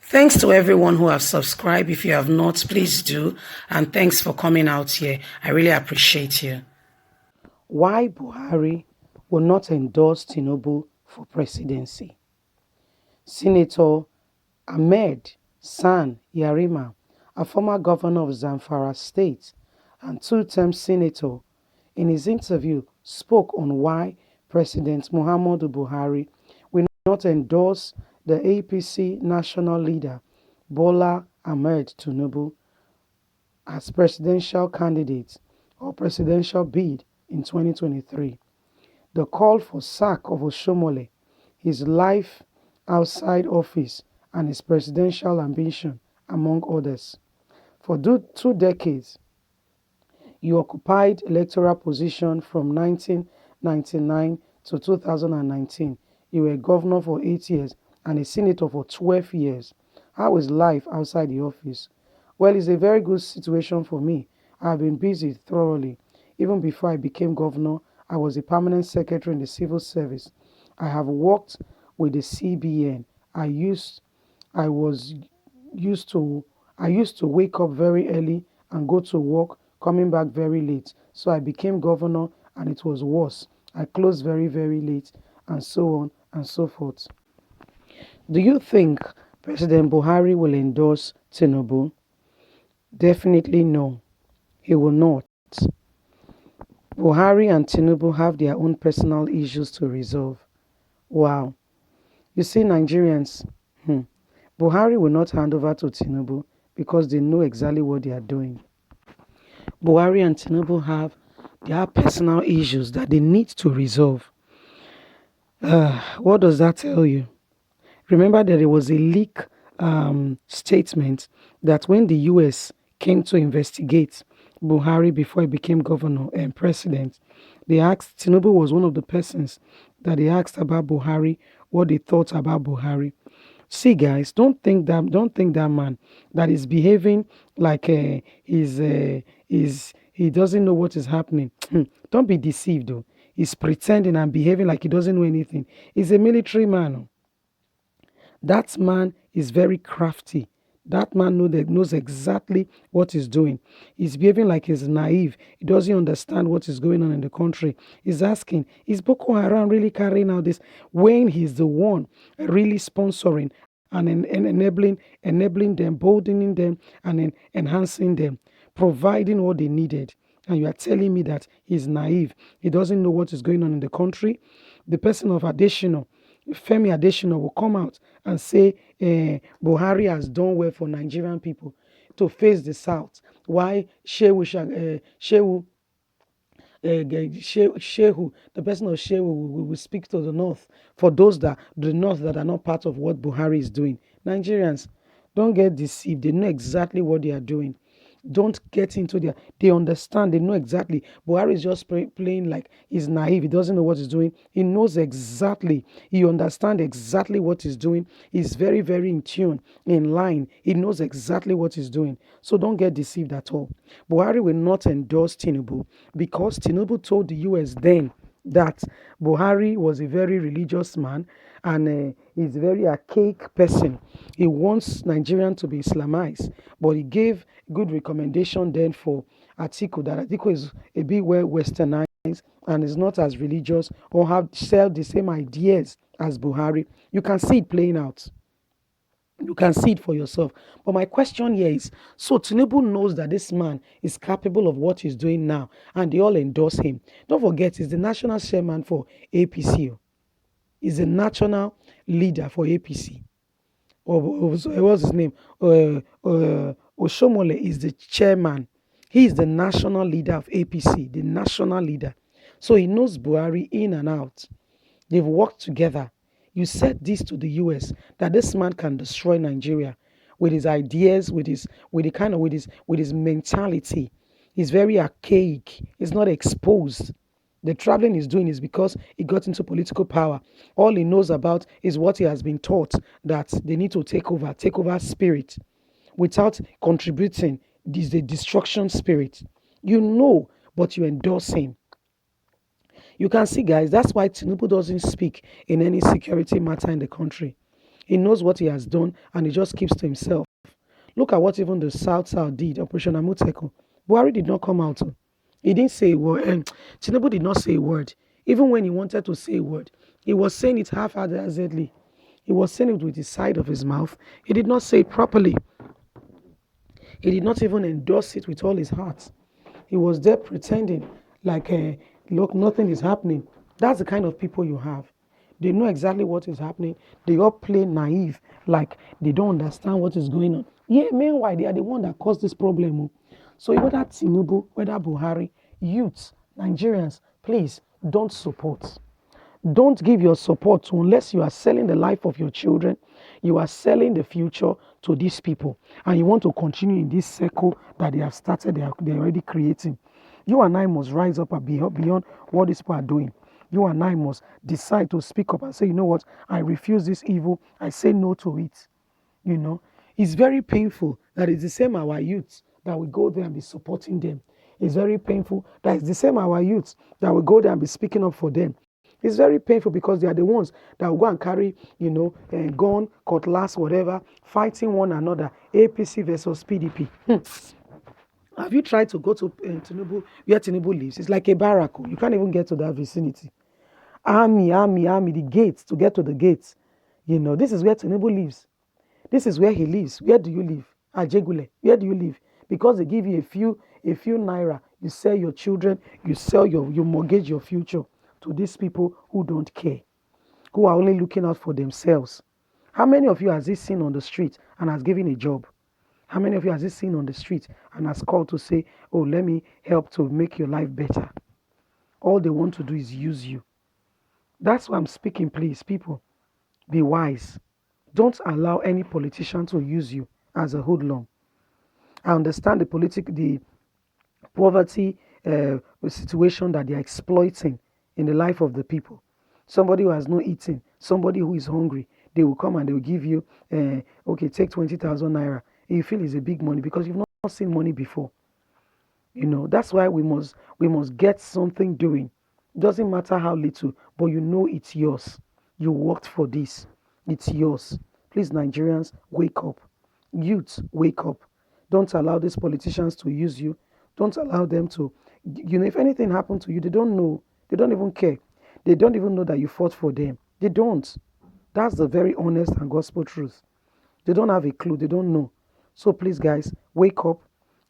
Thanks to everyone who have subscribed. If you have not, please do. And thanks for coming out here. I really appreciate you. Why Buhari will not endorse Tinubu for presidency? Senator Ahmed San Yarima, a former governor of Zamfara State and two-term senator, in his interview spoke on why President Muhammadu Buhari will not endorse the APC national leader Bola Ahmed Tinubu as presidential candidate or presidential bid in 2023. The call for sack of Oshomole, his life outside office, and his presidential ambition, among others. For 2 decades, he occupied electoral position from 1999 to 2019. He was governor for 8 years and a senator for 12 years. How is life outside the office? Well, it's a very good situation for me. I have been busy thoroughly. Even before I became governor, I was a permanent secretary in the civil service. I have worked with the CBN. I was used to I used to wake up very early and go to work, coming back very late. So I became governor and it was worse. I closed very, very late and so on and so forth. Do you think President Buhari will endorse Tinubu? Definitely no, he will not. Buhari and Tinubu have their own personal issues to resolve. Wow. You see, Nigerians, Buhari will not hand over to Tinubu because they know exactly what they are doing. Buhari and Tinubu have their personal issues that they need to resolve. What does that tell you? Remember that there was a leak statement that when the US came to investigate Buhari before he became governor and president, they asked, Tinubu was one of the persons that they asked about Buhari, what they thought about Buhari. See, guys, don't think that man that is behaving like he doesn't know what is happening. Don't be deceived, though. He's pretending and behaving like he doesn't know anything. He's a military man. Oh. That man is very crafty. That man knows exactly what he's doing. He's behaving like he's naive. He doesn't understand what is going on in the country. He's asking, is Boko Haram really carrying out this when he's the one really sponsoring and enabling them, boldening them, and enhancing them, providing what they needed? And you are telling me that he's naive. He doesn't know what is going on in the country. The person of Additional, Femi Adesina will come out and say Buhari has done well for Nigerian people to face the South. Why Shehu, the person of Shehu will speak to the North for the North that are not part of what Buhari is doing. Nigerians, don't get deceived. They know exactly what they are doing. Don't get into their. They understand. They know exactly. Buhari is just playing like he's naive. He doesn't know what he's doing. He knows exactly. He understands exactly what he's doing. He's very, very in tune, in line. He knows exactly what he's doing. So don't get deceived at all. Buhari will not endorse Tinubu because Tinubu told the US then that Buhari was a very religious man and he's a very archaic person. He wants Nigerian to be Islamized, but he gave good recommendation then for Atiku that Atiku is a bit well westernized and is not as religious or have share the same ideas as Buhari. You can see it playing out. You can see it for yourself. But my question here is, so Tinubu knows that this man is capable of what he's doing now, and they all endorse him. Don't forget, he's the national chairman for APC. He's the national leader for APC. What's his name? Oshomole is the chairman. He is the national leader of APC, the national leader. So he knows Buhari in and out. They've worked together. You said this to the US that this man can destroy Nigeria with his ideas, with his mentality. He's very archaic. He's not exposed. The traveling he's doing is because he got into political power. All he knows about is what he has been taught that they need to take over spirit without contributing. This is the destruction spirit. You know, but you endorse him. You can see, guys, that's why Tinubu doesn't speak in any security matter in the country. He knows what he has done and he just keeps to himself. Look at what even the South did, Operation Amuteko. Buhari did not come out. He didn't say a word. And Tinubu did not say a word. Even when he wanted to say a word, he was saying it half-heartedly. He was saying it with the side of his mouth. He did not say it properly. He did not even endorse it with all his heart. He was there pretending like, look, nothing is happening. That's the kind of people you have. They know exactly what is happening. They all play naive, like they don't understand what is going on. Yeah, meanwhile, they are the one that caused this problem. Oh. So whether Tinubu, whether Buhari, youths, Nigerians, please don't support. Don't give your support to unless you are selling the life of your children, you are selling the future to these people, and you want to continue in this circle that they have started, they're already creating. You and I must rise up and beyond what these people are doing. You and I must decide to speak up and say, you know what, I refuse this evil, I say no to it. You know, it's very painful that it's the same our youths that we go there and be supporting them. It's very painful that it's the same our youths that will go there and be speaking up for them. It's very painful because they are the ones that will go and carry, gun, cutlass, whatever, fighting one another, APC versus PDP. Have you tried to go to Tinubu, where Tinubu lives? It's like a barrack. You can't even get to that vicinity. Army, the gates, to get to the gates. This is where Tinubu lives. This is where he lives. Where do you live? Ajegule, where do you live? Because they give you a few naira, you sell your children, you mortgage your future to these people who don't care, who are only looking out for themselves. How many of you has he seen on the street and has given a job? How many of you has he seen on the street and has called to say, oh, let me help to make your life better? All they want to do is use you. That's why I'm speaking, please, people. Be wise. Don't allow any politician to use you as a hoodlum. I understand the poverty situation that they are exploiting in the life of the people. Somebody who has no eating, somebody who is hungry, they will come and they will give you, okay, take 20,000 naira. And you feel it's a big money because you've not seen money before. That's why we must get something doing. Doesn't matter how little, but it's yours. You worked for this. It's yours. Please, Nigerians, wake up. Youth, wake up. Don't allow these politicians to use you. Don't allow them to, if anything happened to you, they don't know. They don't even care. They don't even know that you fought for them. They don't. That's the very honest and gospel truth. They don't have a clue. They don't know. So please, guys, wake up,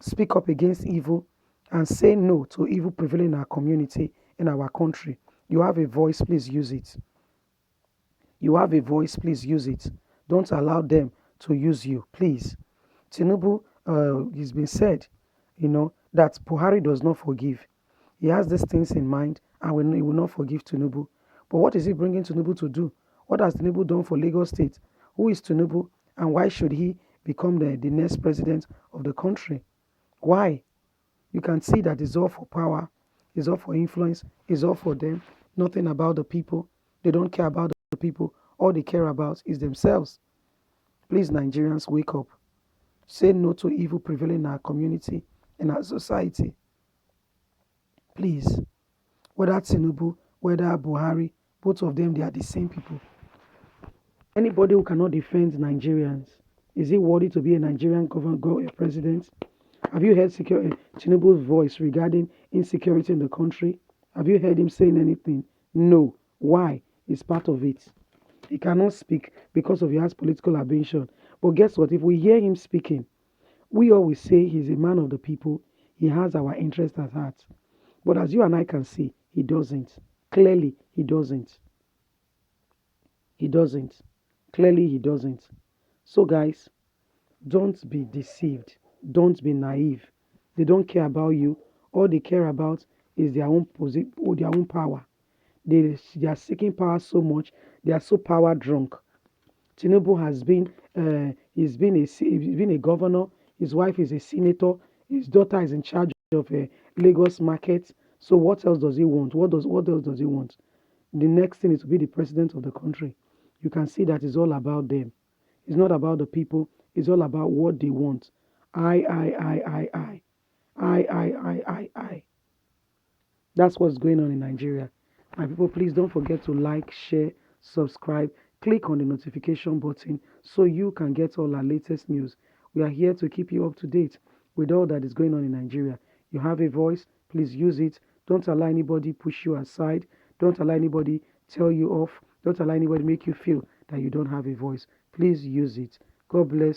speak up against evil, and say no to evil prevailing in our community, in our country. You have a voice, please use it. You have a voice, please use it. Don't allow them to use you, please. Tinubu, it's been said, that Buhari does not forgive. He has these things in mind and he will not forgive Tinubu. But what is he bringing Tinubu to do? What has Tinubu done for Lagos State? Who is Tinubu and why should he become the next president of the country? Why? You can see that it's all for power, it's all for influence, it's all for them. Nothing about the people. They don't care about the people. All they care about is themselves. Please, Nigerians, wake up. Say no to evil prevailing in our community, in our society. Please. Whether Tinubu, whether Buhari, both of them, they are the same people. Anybody who cannot defend Nigerians, is he worthy to be a Nigerian president? Have you heard Tinubu's voice regarding insecurity in the country? Have you heard him saying anything? No. Why? He's part of it. He cannot speak because of his political ambition. But guess what? If we hear him speaking, we always say he's a man of the people. He has our interest at heart. But as you and I can see, he doesn't. Clearly, he doesn't. He doesn't. Clearly, he doesn't. So, guys, don't be deceived. Don't be naive. They don't care about you. All they care about is their own or their own power. They are seeking power so much. They are so power drunk. Tinubu has been he's been a governor. His wife is a senator. His daughter is in charge of Lagos market. So what else does he want? What else does he want? The next thing is to be the president of the country. You can see that it's all about them. It's not about the people. It's all about what they want. I. I. That's what's going on in Nigeria. My people, please don't forget to like, share, subscribe. Click on the notification button so you can get all our latest news. We are here to keep you up to date with all that is going on in Nigeria. You have a voice, please use it. Don't allow anybody push you aside. Don't allow anybody tell you off. Don't allow anybody make you feel that you don't have a voice. Please use it. God bless.